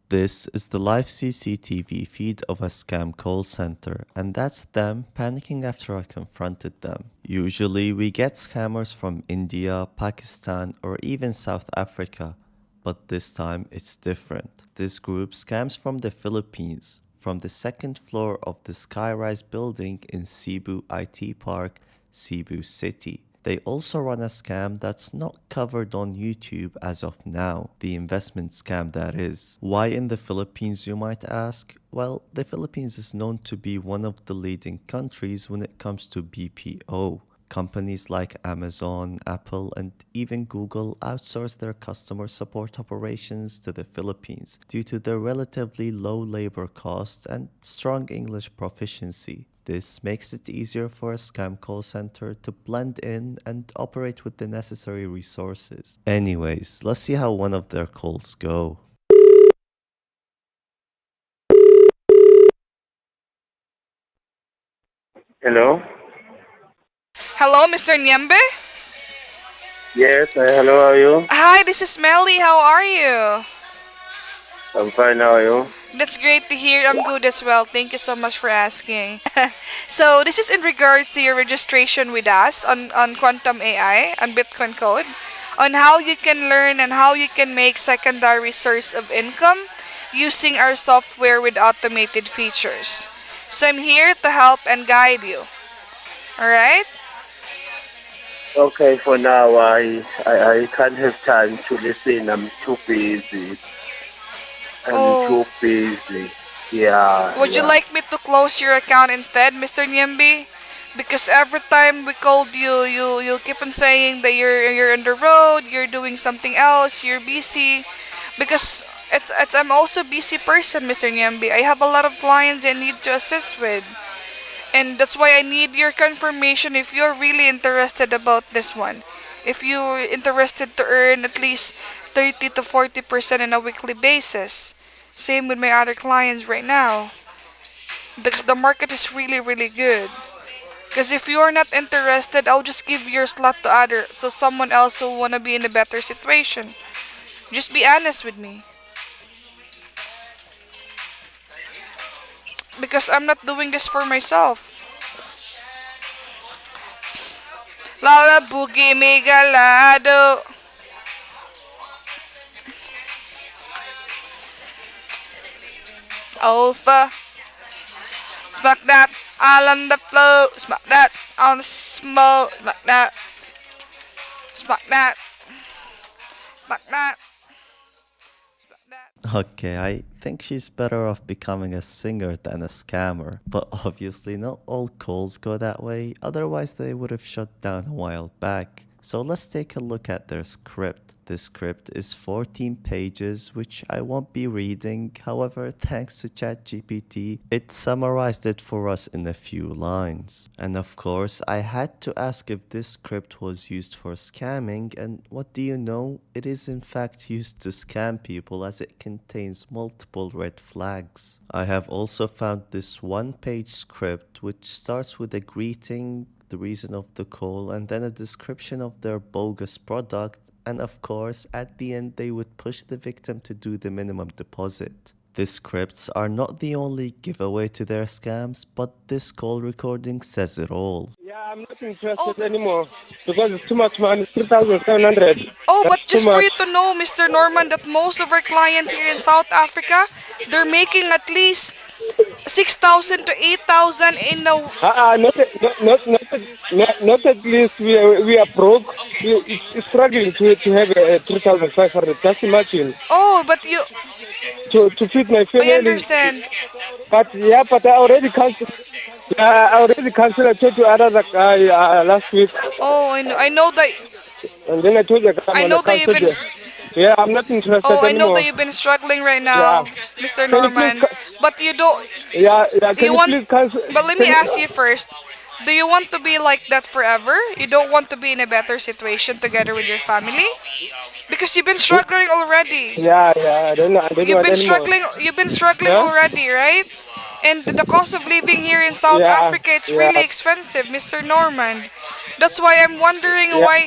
This is the live CCTV feed of a scam call center, and that's them panicking after I confronted them. Usually, we get scammers from India, Pakistan, or even South Africa, but this time it's different. This group scams from the Philippines, from the second floor of the Skyrise building in Cebu IT Park, Cebu City. They also run a scam that's not covered on YouTube as of now, the investment scam that is. Why in the Philippines, you might ask? Well, the Philippines is known to be one of the leading countries when it comes to BPO. Companies like Amazon, Apple, and even Google outsource their customer support operations to the Philippines due to their relatively low labor costs and strong English proficiency. This makes it easier for a scam call center to blend in and operate with the necessary resources. Anyways, let's see how one of their calls go. Hello? Hello, Mr. Nyembe? Yes, hello, how are you? Hi, this is Melly. How are you? I'm fine, how are you? That's great to hear. I'm good as well. Thank you so much for asking. So, this is in regards to your registration with us on Quantum AI, on Bitcoin Code, on how you can learn and how you can make secondary source of income using our software with automated features. So, I'm here to help and guide you. Alright? Okay, for now, I can't have time to listen. I'm too busy. I'm Oh, too busy. Yeah, would you yeah. like me to close your account instead, Mr. Nyembi? Because every time we called you, you keep on saying that you're on the road, you're doing something else, you're busy. Because it's I'm also a busy person, Mr. Nyembi. I have a lot of clients I need to assist with. And that's why I need your confirmation if you're really interested about this one. If you're interested to earn at least 30 to 40% on a weekly basis. Same with my other clients right now. The market is really, really good. Because if you're not interested, I'll just give your slot to other, so someone else will wanna be in a better situation. Just be honest with me. Because I'm not doing this for myself. Lala Boogie Migalado. Alpha. Smack that all on the floor. Smack that on the smoke. Smack that. Smack that. Smack that. Smack that. Okay, I think she's better off becoming a singer than a scammer, but obviously not all calls go that way, otherwise they would have shut down a while back. So let's take a look at their script. This script is 14 pages, which I won't be reading. However, thanks to ChatGPT, it summarized it for us in a few lines. And of course, I had to ask if this script was used for scamming, and what do you know? It is in fact used to scam people as it contains multiple red flags. I have also found this one-page script which starts with a greeting, the reason of the call, and then a description of their bogus product, and of course, at the end, they would push the victim to do the minimum deposit. These scripts are not the only giveaway to their scams, but this call recording says it all. Yeah, I'm not Oh, interested anymore because it's too much money. 3,700. oh, That's but too just for much. you to know, Mr. Norman, that most of our clients here in South Africa, they're making at least 6,000 to 8,000 in a. Not at least we are broke. It's struggling to have 3,500. Just imagine Oh, but you. to feed my I family. understand. But yeah, but I already canceled. Yeah, I already canceled. I told to another guy last week, Oh, I know that. and then I told the guy I'm I gonna know that you've cancel been. it. Yeah, I'm not Oh, interested I know that anymore. you've been struggling right Yeah, now, Mr. can you please? Norman. But you don't. Yeah. Do Can you you want? please cancel? But let me Can ask you? you first. Do you want to be like that forever? You don't want to be in a better situation together with your family? Because you've been struggling already. Yeah. I don't know. I don't You've want been anymore. struggling. You've been struggling Yeah. already, right? And the cost of living here in South Yeah, Africa, it's yeah, really expensive, Mr. Norman. That's why I'm wondering yeah.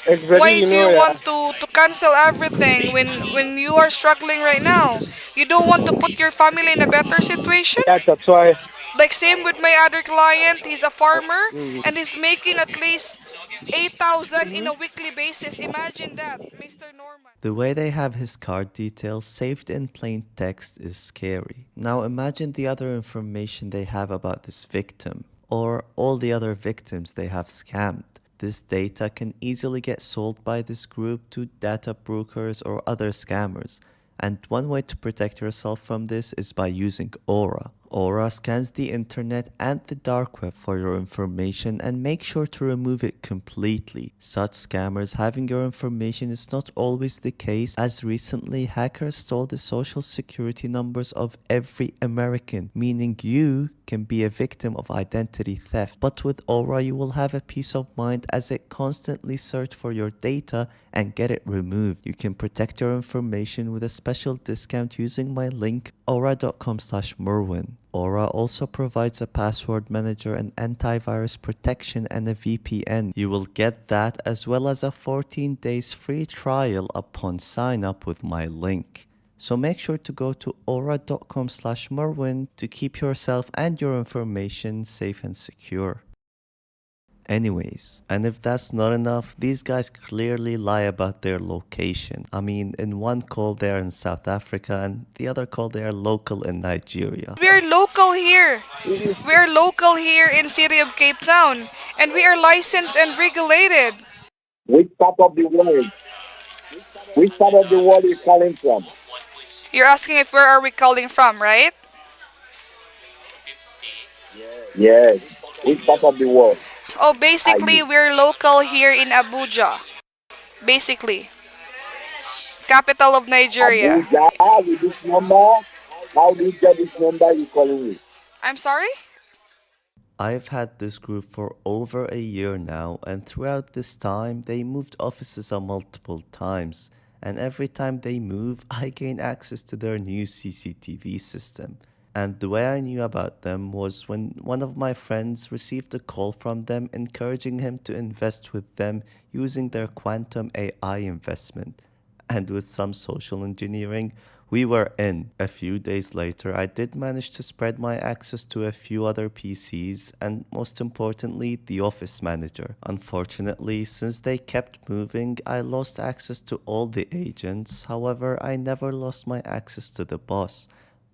Exactly, why you do know, you yeah. want to cancel everything when you are struggling right now? You don't want to put your family in a better situation? Yeah, that's why. Like same with my other client, he's a farmer Mm. and he's making at least 8,000 in Mm-hmm. a weekly basis. Imagine that, Mr. Norman. The way they have his card details saved in plain text is scary. Now imagine the other information they have about this victim, or all the other victims they have scammed. This data can easily get sold by this group to data brokers or other scammers. And one way to protect yourself from this is by using Aura. Aura scans the internet and the dark web for your information and make sure to remove it completely. Such scammers having your information is not always the case, as recently hackers stole the social security numbers of every American, meaning you can be a victim of identity theft. But with Aura you will have a peace of mind as it constantly search for your data and get it removed. You can protect your information with a special discount using my link aura.com/Mrwn. Aura also provides a password manager, an antivirus protection, and a VPN. You will get that as well as a 14 days free trial upon sign up with my link. So make sure to go to aura.com/Mrwn to keep yourself and your information safe and secure. Anyways, and if that's not enough, these guys clearly lie about their location. I mean, in one call they're in South Africa and the other call they are local in Nigeria. We're local here. We're local here in city of Cape Town and we are licensed and regulated. Which part of the world? Which part of the world is calling from? You're asking if where are we calling from, right? Yes. Which part of the world Oh, are basically you? we're local here in Abuja. Basically, capital of Nigeria. Abuja with this number? How do you get this number you calling me? I'm sorry? I've had this group for over a year now, and throughout this time, they moved offices multiple times. And every time they move, I gain access to their new CCTV system. And the way I knew about them was when one of my friends received a call from them encouraging him to invest with them using their quantum AI investment. And with some social engineering, we were in. A few days later, I did manage to spread my access to a few other PCs and, most importantly, the office manager. Unfortunately, since they kept moving, I lost access to all the agents. However, I never lost my access to the boss.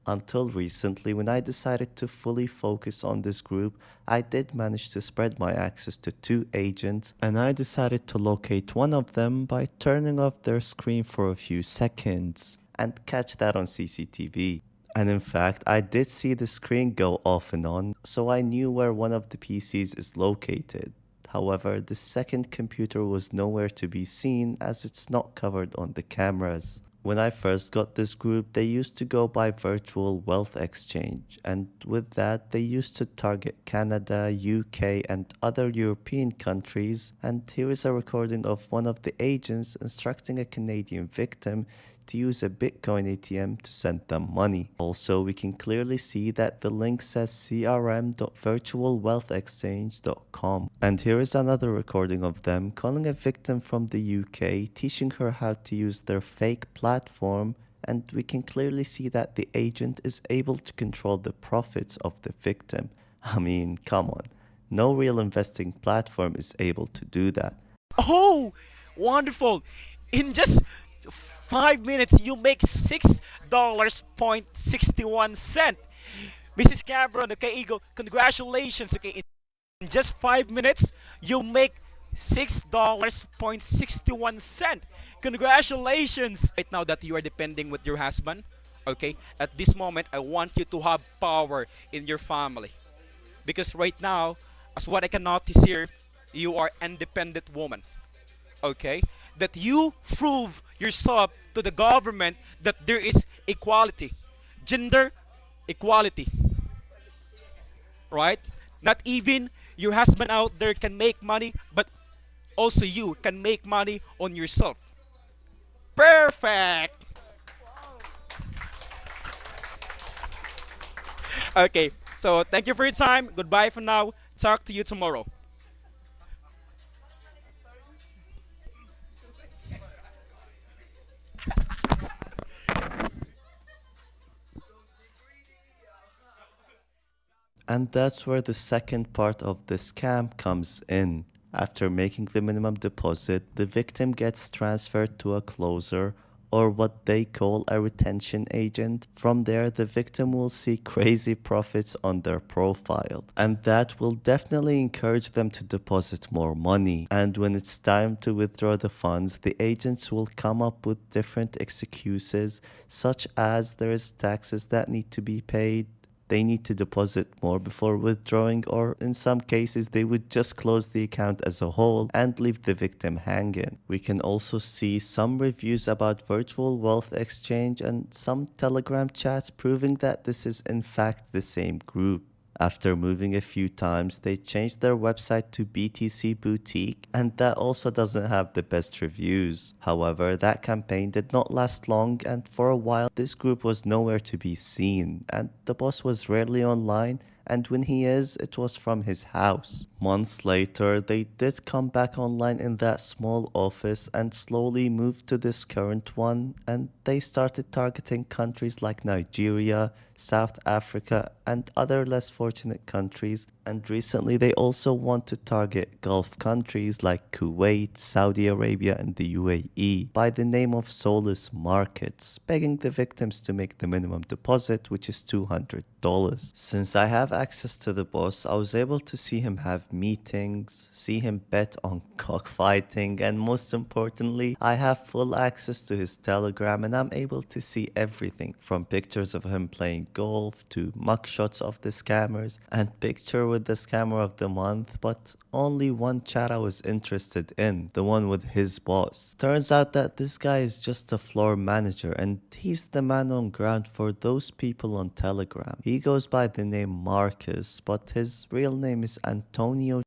Until recently, when I decided to fully focus on this group, I did manage to spread my access to 2 agents, and I decided to locate one of them by turning off their screen for a few seconds and catch that on CCTV. And in fact, I did see the screen go off and on, so I knew where one of the PCs is located. However, the second computer was nowhere to be seen as it's not covered on the cameras. When I first got this group, they used to go by virtual wealth exchange, and with that, they used to target Canada, UK, and other European countries. And here is a recording of one of the agents instructing a Canadian victim to use a Bitcoin ATM to send them money. Also, we can clearly see that the link says crm.virtualwealthexchange.com. And here is another recording of them calling a victim from the UK, teaching her how to use their fake platform, and we can clearly see that the agent is able to control the profits of the victim. I mean, come on. No real investing platform is able to do that. Oh, wonderful. In just 5 minutes, you make $6.61. Mrs. Cameron, okay, Eagle, congratulations. Okay, in just 5 minutes, you make $6.61. Congratulations. Right now that you are depending with your husband, okay, at this moment, I want you to have power in your family. Because right now, as what I can notice here, you are independent woman, okay, that you prove yourself to the government that there is equality, gender equality, right? Not even your husband out there can make money, but also you can make money on yourself. Perfect. Okay, so thank you for your time. Goodbye for now. Talk to you tomorrow. And that's where the second part of the scam comes in. After making the minimum deposit, the victim gets transferred to a closer or what they call a retention agent. From there, the victim will see crazy profits on their profile, and that will definitely encourage them to deposit more money. And when it's time to withdraw the funds, the agents will come up with different excuses, such as there is taxes that need to be paid, they need to deposit more before withdrawing, or in some cases, they would just close the account as a whole and leave the victim hanging. We can also see some reviews about virtual wealth exchange and some Telegram chats proving that this is in fact the same group. After moving a few times, they changed their website to BTC Boutique, and that also doesn't have the best reviews. However, that campaign did not last long, and for a while, this group was nowhere to be seen, and the boss was rarely online, and when he is, it was from his house. Months later, they did come back online in that small office and slowly moved to this current one, and they started targeting countries like Nigeria, South Africa, and other less fortunate countries. And recently, they also want to target Gulf countries like Kuwait, Saudi Arabia, and the UAE by the name of soulless markets, begging the victims to make the minimum deposit, which is $200. Since I have access to the boss, I was able to see him have meetings, see him bet on cockfighting, and most importantly, I have full access to his Telegram, and I'm able to see everything from pictures of him playing golf to mugshots of the scammers and picture with the scammer of the month, but only one chat I was interested in, the one with his boss. Turns out that this guy is just a floor manager and he's the man on ground for those people on Telegram. He goes by the name Marcus, but his real name is Antonio,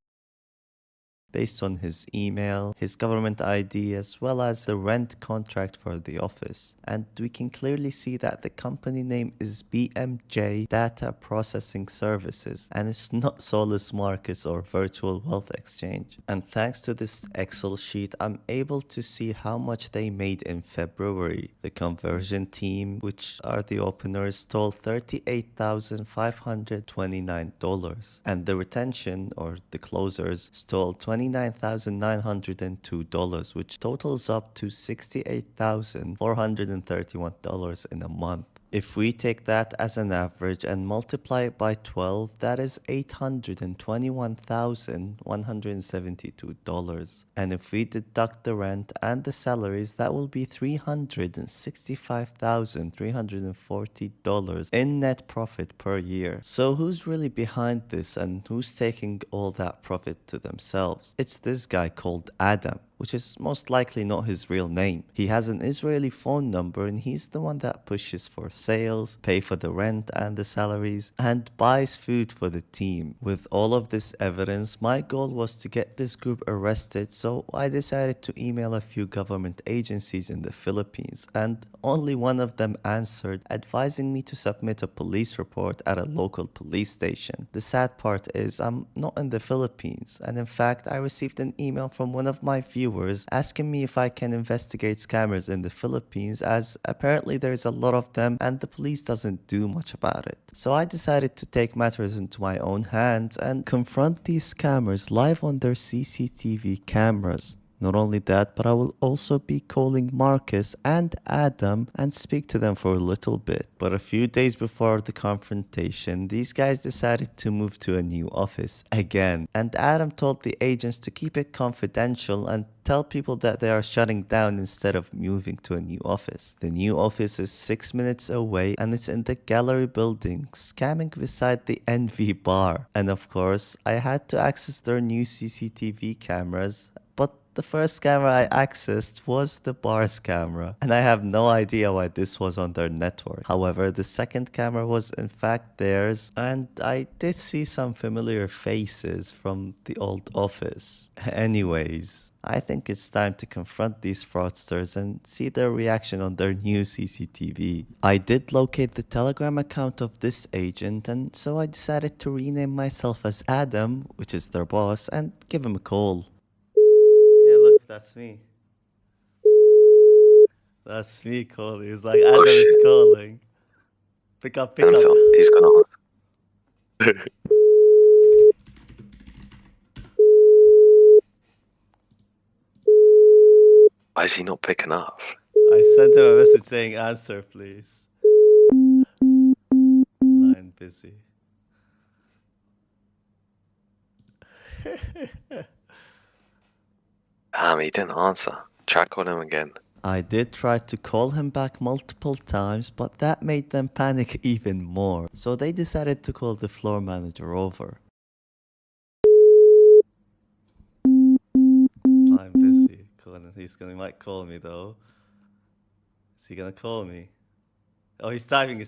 based on his email, his government ID, as well as the rent contract for the office. And we can clearly see that the company name is BMJ Data Processing Services, and it's not Solus Marcus or Virtual Wealth Exchange. And thanks to this Excel sheet, I'm able to see how much they made in February. The conversion team, which are the openers, stole $38,529, and the retention, or the closers, stole $29,902, which totals up to $68,431 in a month. If we take that as an average and multiply it by 12, that is $821,172. And if we deduct the rent and the salaries, that will be $365,340 in net profit per year. So who's really behind this and who's taking all that profit to themselves? It's this guy called Adam, which is most likely not his real name. He has an Israeli phone number and he's the one that pushes for sales, pay for the rent and the salaries, and buys food for the team. With all of this evidence, my goal was to get this group arrested, so I decided to email a few government agencies in the Philippines, and only one of them answered, advising me to submit a police report at a local police station. The sad part is I'm not in the Philippines, and in fact I received an email from one of my viewers asking me if I can investigate scammers in the Philippines, as apparently there's a lot of them and the police doesn't do much about it. So I decided to take matters into my own hands and confront these scammers live on their CCTV cameras. Not only that, but I will also be calling Marcus and Adam and speak to them for a little bit. But a few days before the confrontation, these guys decided to move to a new office again. And Adam told the agents to keep it confidential and tell people that they are shutting down instead of moving to a new office. The new office is 6 minutes away and it's in the gallery building, scamming beside the NV bar. And of course, I had to access their new CCTV cameras, but the first camera I accessed was the bar's camera, and I have no idea why this was on their network. However, the second camera was in fact theirs, and I did see some familiar faces from the old office. Anyways, I think it's time to confront these fraudsters and see their reaction on their new CCTV. I did locate the Telegram account of this agent, and so I decided to rename myself as Adam, which is their boss, and give him a call. Yeah, look, that's me. That's me calling. He's like, Adam is calling. Pick up, pick up. He's gonna answer. Why is he not picking up? I sent him a message saying, answer, please. Line busy. Damn, he didn't answer. Try calling him again. I did try to call him back multiple times, but that made them panic even more. So they decided to call the floor manager over. I'm busy. He might call me though. Is he gonna call me? Oh, he's typing.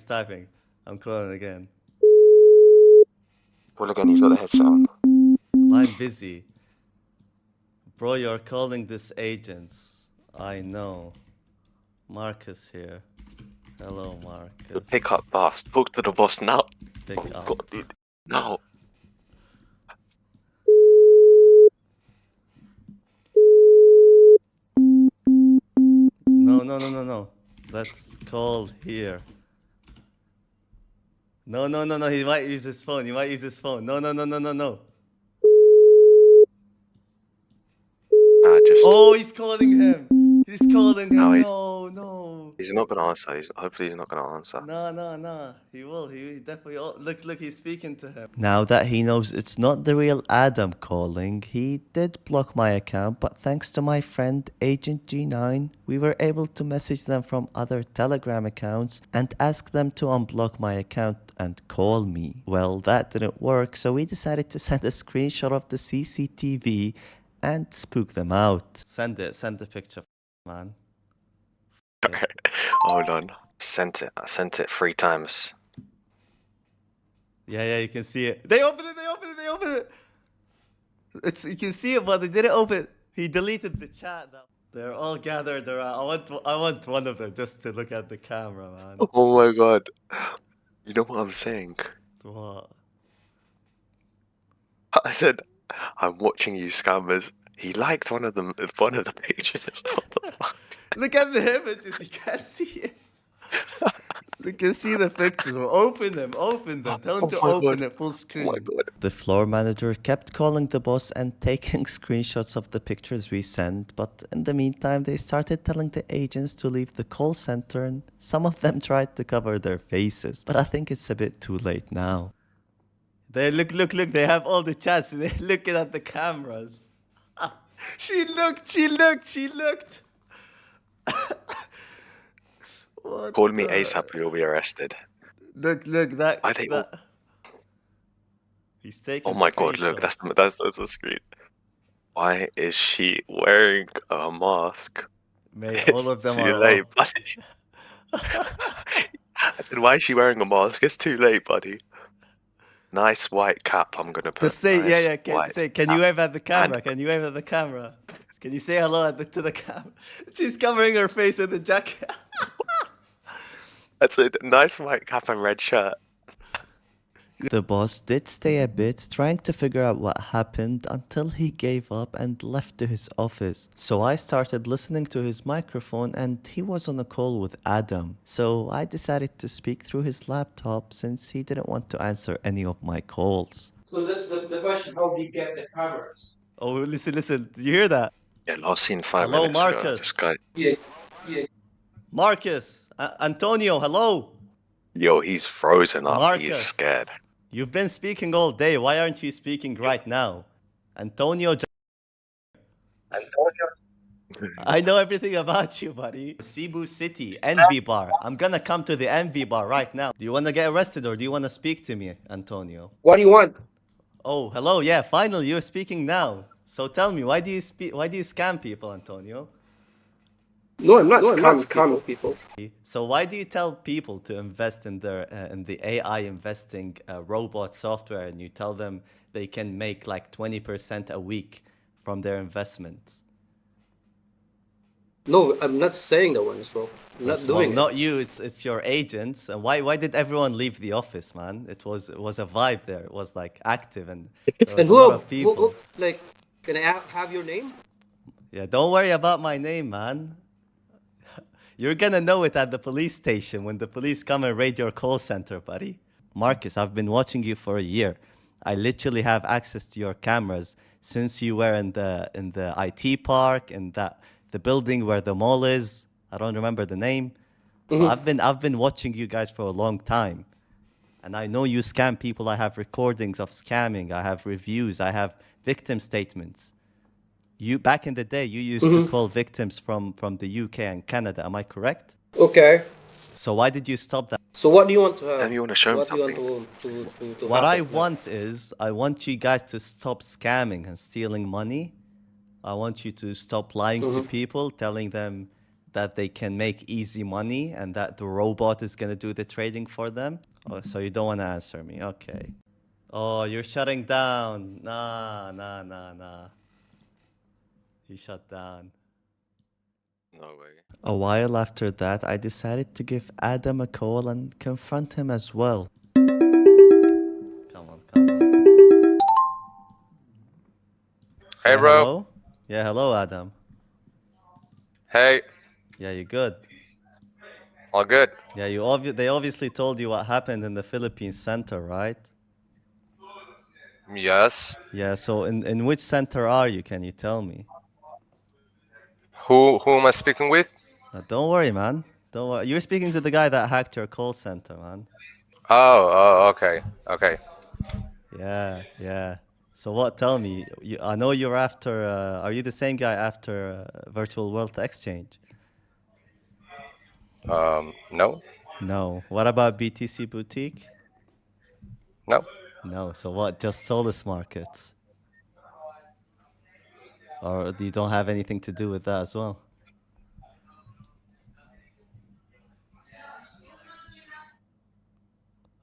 I'm calling again. Well, again, he's got the headset on. Line busy. Bro, you're calling this agents. I know. Marcus here. Hello, Marcus. Pick up, boss. Talk to the boss now. Pick Oh, up. God, dude. No. No. Let's call here. No. He might use his phone. No. Just. Oh, he's calling him. No, No. he's not gonna answer. Hopefully, he's not gonna answer. No. He will. He definitely. Oh, look. He's speaking to him. Now that he knows it's not the real Adam calling, he did block my account. But thanks to my friend Agent G9, we were able to message them from other Telegram accounts and ask them to unblock my account and call me. Well, that didn't work, so we decided to send a screenshot of the CCTV and spook them out. Send the picture, man. Hold on. I sent it 3 times. Yeah, you can see it. They opened it. You can see it, but they didn't open it. He deleted the chat. They're all gathered around. I want one of them just to look at the camera, man. Oh my god. You know what I'm saying? What? I said, I'm watching you scammers. He liked one of the pictures. What the fuck? Look at the images. You can't see it. You can see the pictures. Open them. Tell them to open it full screen. Oh my god. The floor manager kept calling the boss and taking screenshots of the pictures we sent, but in the meantime, they started telling the agents to leave the call center, and some of them tried to cover their faces. But I think it's a bit too late now. They look. They have all the chats. They're looking at the cameras. She looked. Call me ASAP or you'll be arrested. Look, that. Why they all... He's taking. Oh my god, look, that's the screen. Why is she wearing a mask? Mate, It's all of them too are. late, buddy. I said, why is she wearing a mask? It's too late, buddy. Nice white cap, I'm gonna put. Just say, nice can you wave at the camera? Can you say hello to the camera? She's covering her face with the jacket. That's a nice white cap and red shirt. The boss did stay a bit, trying to figure out what happened until he gave up and left to his office. So I started listening to his microphone and he was on a call with Adam. So I decided to speak through his laptop since he didn't want to answer any of my calls. So that's the question. How do you get the cameras? Oh, listen, did you hear that? Yeah, last seen 5 Hello, minutes ago. Marcus. This guy. Yes. Marcus, Antonio, hello. Yo, he's frozen up. He's Marcus. scared. You've been speaking all day. Why aren't you speaking right now? Antonio, I know everything about you, buddy. Cebu City, Envy Bar. I'm gonna come to the Envy Bar right now. Do you wanna get arrested or do you wanna speak to me, Antonio? What do you want? Oh, hello. Yeah, finally, you're speaking now. So tell me, why do you scam people, Antonio? No, I'm not scamming people. So why do you tell people to invest in their in the AI investing robot software, and you tell them they can make like 20% a week from their investments? No, I'm not saying the ones, bro. I'm not Well, doing it. not you. It's your agents. And why did everyone leave the office, man? It was a vibe there. It was like active, and there And was a lot of people. like, can I have your name? Yeah, don't worry about my name, man. You're gonna know it at the police station when the police come and raid your call center, buddy. Marcus, I've been watching you for a year. I literally have access to your cameras since you were in the IT park, in the building where the mall is. I don't remember the name. But I've been watching you guys for a long time. And I know you scam people. I have recordings of scamming. I have reviews. I have victim statements. You back in the day, you used to call victims from the UK and Canada. Am I correct? Okay. So why did you stop that? So what do you want to have? Then you want to show him What do you want something. to What I happen? want is I want you guys to stop scamming and stealing money. I want you to stop lying to people, telling them that they can make easy money and that the robot is going to do the trading for them. Oh, so you don't want to answer me. Okay. Oh, you're shutting down. Nah. He shut down. No way. A while after that, I decided to give Adam a call and confront him as well. Come on. Hey, Yeah, bro. hello? Yeah, hello, Adam. Hey, Yeah, you good? all good. Yeah, they obviously told you what happened in the Philippines center, right? Yes. Yeah, so in which center are you? Can you tell me? Who am I speaking with? Don't worry, man. Don't worry. You're speaking to the guy that hacked your call center, man. Oh, okay. Yeah. So what? Tell me. I know you're after. Are you the same guy after Virtual Wealth Exchange? No. No. What about BTC Boutique? No. No. So what? Just Solus Markets? Or you don't have anything to do with that as well?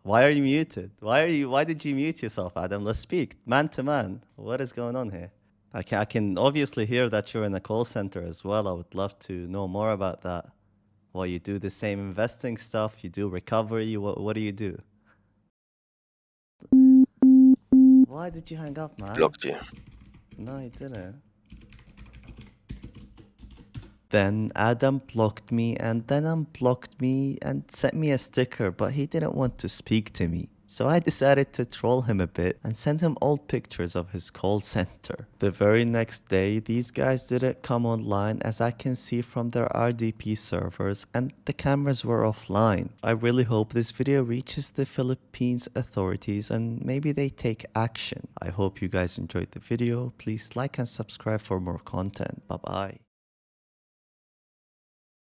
Why are you muted? Why did you mute yourself, Adam? Let's speak man to man. What is going on here? I can obviously hear that you're in a call center as well. I would love to know more about that. Well, you do the same investing stuff, you do recovery. What do you do? Why did you hang up, man? Blocked you. No, he didn't. Then Adam blocked me and then unblocked me and sent me a sticker, but he didn't want to speak to me. So I decided to troll him a bit and send him old pictures of his call center. The very next day, these guys didn't come online, as I can see from their RDP servers, and the cameras were offline. I really hope this video reaches the Philippines authorities and maybe they take action. I hope you guys enjoyed the video. Please like and subscribe for more content. Bye bye.